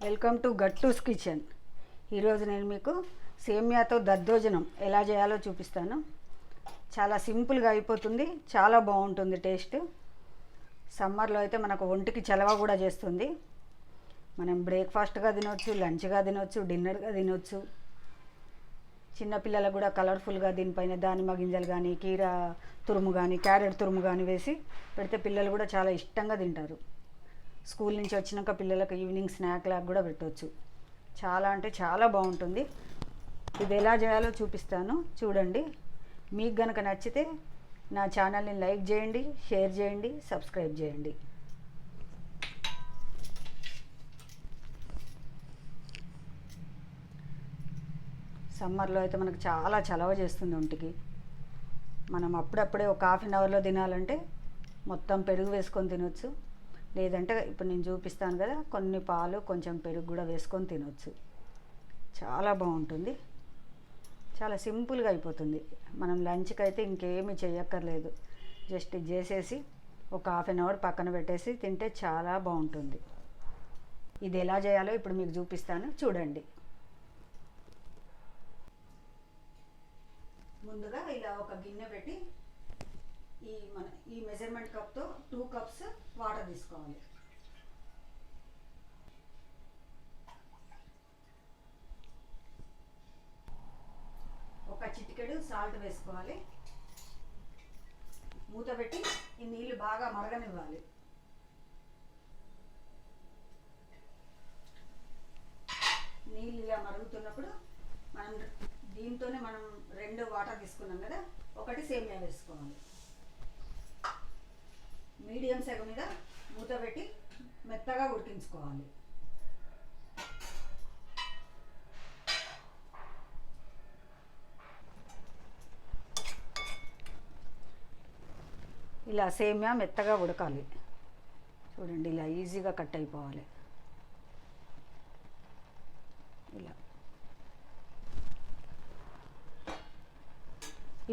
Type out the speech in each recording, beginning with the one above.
Welcome to గట్టూస్ kitchen. ఈరోజు నేను మీకు సేమియాతో దద్దోజనం ఎలా చేయాలో చూపిస్తాను. చాలా సింపుల్గా అయిపోతుంది, చాలా బాగుంటుంది టేస్ట్. సమ్మర్లో అయితే మనకు ఒంటికి చలవ కూడా చేస్తుంది. మనం బ్రేక్ఫాస్ట్గా తినొచ్చు, లంచ్గా తినొచ్చు, డిన్నర్గా తినొచ్చు. చిన్నపిల్లలకు కూడా కలర్ఫుల్గా దీనిపైన దానిమ్మ గింజలు కానీ, కీర తురుము కానీ, క్యారెట్ తురుము కానీ వేసి పెడితే పిల్లలు కూడా చాలా ఇష్టంగా తింటారు. స్కూల్ నుంచి వచ్చినాక పిల్లలకు ఈవినింగ్ స్నాక్ లాగా కూడా పెట్టవచ్చు. చాలా అంటే చాలా బాగుంటుంది. ఇది ఎలా చేయాలో చూపిస్తాను, చూడండి. మీకు కనుక నచ్చితే నా ఛానల్ని లైక్ చేయండి, షేర్ చేయండి, సబ్స్క్రైబ్ చేయండి. సమ్మర్లో అయితే మనకు చాలా చలవ చేస్తుంది ఒంటికి. మనం అప్పుడప్పుడే ఒక హాఫ్ అన్ అవర్లో తినాలంటే మొత్తం పెరుగు వేసుకొని తినొచ్చు. లేదంటే ఇప్పుడు నేను చూపిస్తాను కదా, కొన్ని పాలు కొంచెం పెరుగు కూడా వేసుకొని తినొచ్చు. చాలా బాగుంటుంది, చాలా సింపుల్గా అయిపోతుంది. మనం లంచ్కి అయితే ఇంకేమీ చేయక్కర్లేదు. జస్ట్ ఇది చేసేసి ఒక హాఫ్ అన్ అవర్ పక్కన పెట్టేసి తింటే చాలా బాగుంటుంది. ఇది ఎలా చేయాలో ఇప్పుడు మీకు చూపిస్తాను, చూడండి. ముందుగా ఇలా ఒక గిన్నె పెట్టి ఈ మెజర్మెంట్ కప్తో 2 కప్స్ వాటర్ తీసుకోవాలి. ఒక చిటికెడు సాల్ట్ వేసుకోవాలి. మూత పెట్టి ఈ నీళ్ళు బాగా మరగనివ్వాలి. నీళ్ళు ఇలా మరుగుతున్నప్పుడు దీంతోనే మనం 2 వాటర్ తీసుకున్నాం కదా, ఒకటి సేమియా వేసుకోవాలి. మీడియం సెగ మీద మూత పెట్టి మెత్తగా ఉడికించుకోవాలి. ఇలా సేమియా మెత్తగా ఉడకాలి. చూడండి, ఇలా ఈజీగా కట్ అయిపోవాలి. ఇలా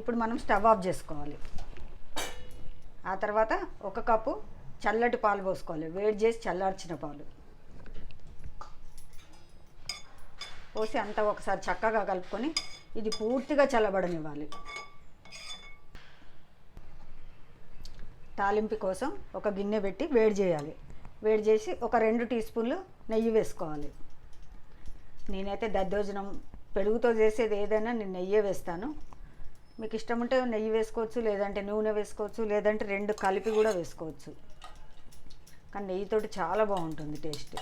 ఇప్పుడు మనం స్టవ్ ఆఫ్ చేసుకోవాలి. ఆ తర్వాత 1 కప్పు చల్లటి పాలు పోసుకోవాలి. వేడి చేసి చల్లార్చిన పాలు పోసి అంతా ఒకసారి చక్కగా కలుపుకొని ఇది పూర్తిగా చల్లబడనివ్వాలి. తాలింపు కోసం ఒక గిన్నె పెట్టి వేడి చేయాలి. వేడి చేసి ఒక 2 టీ స్పూన్లు నెయ్యి వేసుకోవాలి. నేనైతే దద్దోజనం పెరుగుతో చేసేది ఏదైనా నేను నెయ్యే వేస్తాను. మీకు ఇష్టం ఉంటే నెయ్యి వేసుకోవచ్చు, లేదంటే నూనె వేసుకోవచ్చు, లేదంటే 2 కలిపి కూడా వేసుకోవచ్చు. కానీ నెయ్యితోటి చాలా బాగుంటుంది టేస్ట్.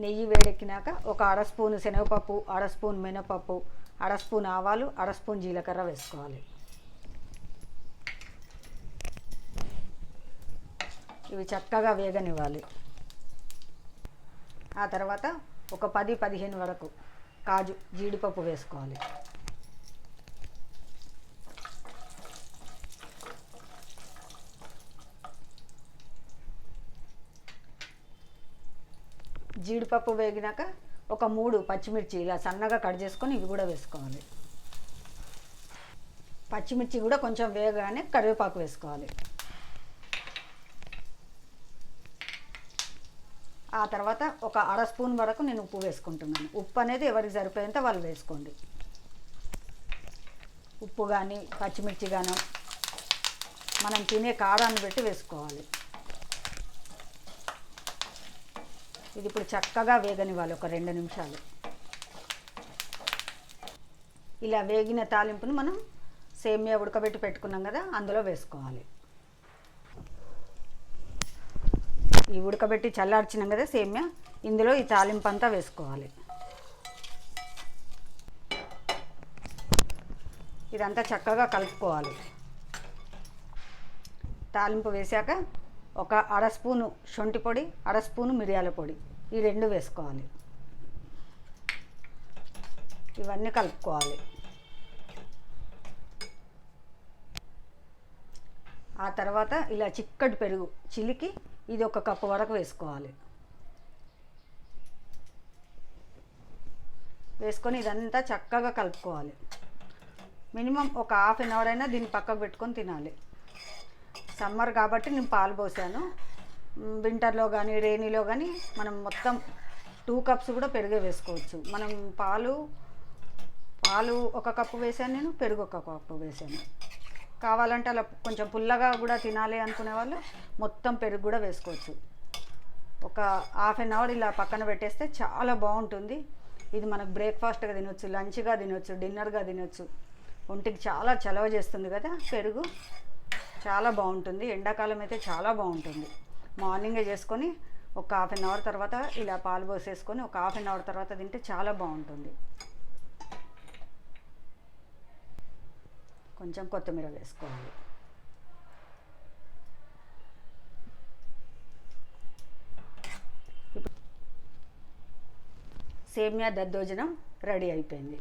నెయ్యి వేడెక్కినాక ఒక 1/2 స్పూన్ శనగపప్పు, 1/2 స్పూన్ మినపప్పు, 1/2 స్పూన్ ఆవాలు, 1/2 స్పూన్ జీలకర్ర వేసుకోవాలి. ఇవి చక్కగా వేగనివ్వాలి. ఆ తర్వాత ఒక 10-15 వరకు కాజు, జీడిపప్పు వేసుకోవాలి. జీడిపప్పు వేగినాక ఒక 3 పచ్చిమిర్చి ఇలా సన్నగా కట్ చేసుకొని ఇవి కూడా వేసుకోవాలి. పచ్చిమిర్చి కూడా కొంచెం వేగగానే కరివేపాకు వేసుకోవాలి. ఆ తర్వాత ఒక 1/2 స్పూన్ వరకు నేను ఉప్పు వేసుకుంటున్నాను. ఉప్పు అనేది ఎవరికి సరిపోయేంత వాళ్ళు వేసుకోండి. ఉప్పు కానీ పచ్చిమిర్చి కానీ మనం తినే కారాన్ని బట్టి వేసుకోవాలి. ఇది ఇప్పుడు చక్కగా వేగనివ్వాలి ఒక 2 నిమిషాలు. ఇలా వేగిన తాలింపును మనం సేమియా ఉడకబెట్టి పెట్టుకున్నాం కదా, అందులో వేసుకోవాలి. ఈ ఉడకబెట్టి చల్లార్చినాం కదా సేమియా, ఇందులో ఈ తాలింపు అంతా వేసుకోవాలి. ఇదంతా చక్కగా కలుపుకోవాలి. తాలింపు వేశాక ఒక 1/2 స్పూను శొంఠి పొడి, 1/2 స్పూను మిరియాల పొడి, ఈ 2 వేసుకోవాలి. ఇవన్నీ కలుపుకోవాలి. ఆ తర్వాత ఇలా చిక్కటి పెరుగు చిలికి ఇది 1 కప్పు వరకు వేసుకోవాలి. వేసుకొని ఇదంతా చక్కగా కలుపుకోవాలి. మినిమం ఒక హాఫ్ అన్ అవర్ అయినా దీన్ని పక్కకు పెట్టుకొని తినాలి. సమ్మర్ కాబట్టి నేను పాలు పోసాను. వింటర్లో కానీ రైనీలో కానీ మనం మొత్తం 2 కప్స్ కూడా పెరుగే వేసుకోవచ్చు. మనం పాలు ఒక కప్పు వేసాను, నేను పెరుగు ఒక కప్పు వేసాను. కావాలంటే అలా కొంచెం పుల్లగా కూడా తినాలి అనుకునే వాళ్ళు మొత్తం పెరుగు కూడా వేసుకోవచ్చు. ఒక హాఫ్ అన్ అవర్ ఇలా పక్కన పెట్టేస్తే చాలా బాగుంటుంది. ఇది మనకు బ్రేక్ఫాస్ట్గా తినొచ్చు, లంచ్గా తినొచ్చు, డిన్నర్గా తినొచ్చు. ఒంటికి చాలా చలవ చేస్తుంది కదా పెరుగు, చాలా బాగుంటుంది. ఎండాకాలం అయితే చాలా బాగుంటుంది. మార్నింగే చేసుకొని ఒక హాఫ్ అన్ అవర్ తర్వాత ఇలా పాలు పోసేసుకొని ఒక హాఫ్ అన్ అవర్ తర్వాత తింటే చాలా బాగుంటుంది. కొంచెం కొత్తిమీర వేసుకోవాలి. సేమియా దద్దోజనం రెడీ అయిపోయింది.